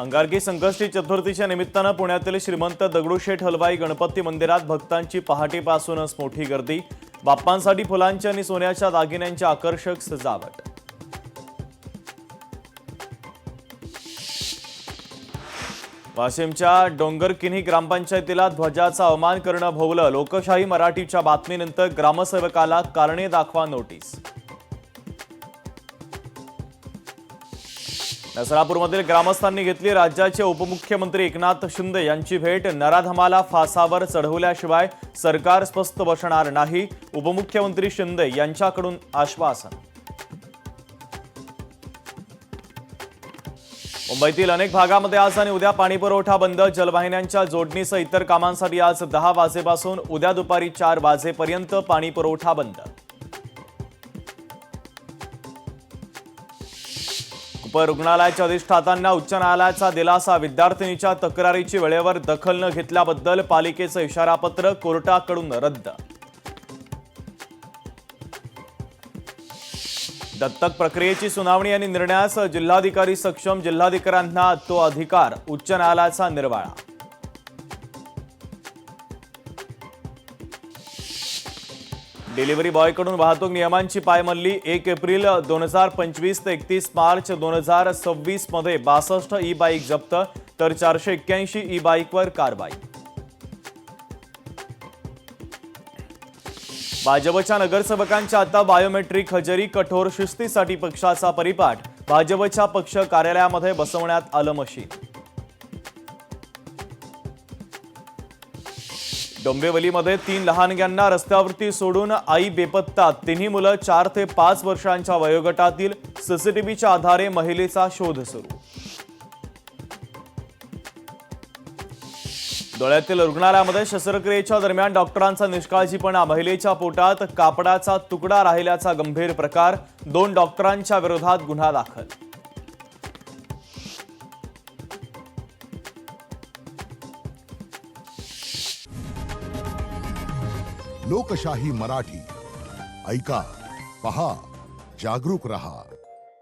अंगारकी संकष्टी चतुर्थीच्या निमित्तानं पुण्यातील श्रीमंत दगडूशेठ हलवाई गणपती मंदिरात भक्तांची पहाटेपासूनच मोठी गर्दी। बाप्पांसाठी फुलांच्या आणि सोन्याच्या दागिन्यांची आकर्षक सजावट। वाशिमच्या डोंगरकिन्ही ग्रामपंचायतीला ध्वजाचा अवमान करणं भोवलं। लोकशाही मराठीच्या बातमीनंतर ग्रामसेवकाला कारणे दाखवा नोटीस। नसरापूरमधील ग्रामस्थांनी घेतली राज्याचे उपमुख्यमंत्री एकनाथ शिंदे यांची भेट। नराधमाला फासावर चढवल्याशिवाय सरकार स्वस्थ बसणार नाही, उपमुख्यमंत्री शिंदे यांच्याकडून आश्वासन। मुंबईतील अनेक भागांमध्ये आज आणि उद्या पाणीपुरवठा बंद। जलवाहिन्यांच्या जोडणीसह इतर कामांसाठी आज 10 वाजेपासून उद्या दुपारी 4 वाजेपर्यंत पाणीपुरवठा बंद। रुग्णालयाच्या अधिष्ठातांना उच्च न्यायालयाचा दिलासा। विद्यार्थिनीच्या तक्रारीची वेळेवर दखल न घेतल्याबद्दल पालिकेचं इशारापत्र कोर्टाकडून रद्द। दत्तक प्रक्रियेची सुनावणी आणि निर्णयास जिल्हाधिकारी सक्षम। जिल्हाधिकाऱ्यांना तो अधिकार, उच्च न्यायालयाचा निर्वाळा। डिलिव्हरी बॉयकडून वाहतूक नियमांची पायमल्ली। 1 एप्रिल 2025 ते 31 मार्च 2026 मध्ये 62 ई बाईक जप्त, तर 481 ई बाईकवर कारवाई। भाजपच्या नगरसेवकांच्या आता बायोमेट्रिक हजेरी। कठोर शिस्तीसाठी पक्षाचा परिपाठ। भाजपच्या पक्ष कार्यालयामध्ये बसवण्यात आलं मशीन। डोंबिवलीमध्ये 3 लहानग्यांना रस्त्यावरती सोडून आई बेपत्ता। तिन्ही मुलं 4 ते 5 वर्षांच्या वयोगटातील। सीसीटीव्हीच्या आधारे महिलेचा शोध सुरू। डोळ्यातील रुग्णालयामध्ये शस्त्रक्रियेच्या दरम्यान डॉक्टरांचा निष्काळजीपणा। महिलेच्या पोटात कापडाचा तुकडा राहिल्याचा गंभीर प्रकार। 2 डॉक्टरांच्या विरोधात गुन्हा दाखल। लोकशाही मराठी ऐका, पहा, जागरूक रहा।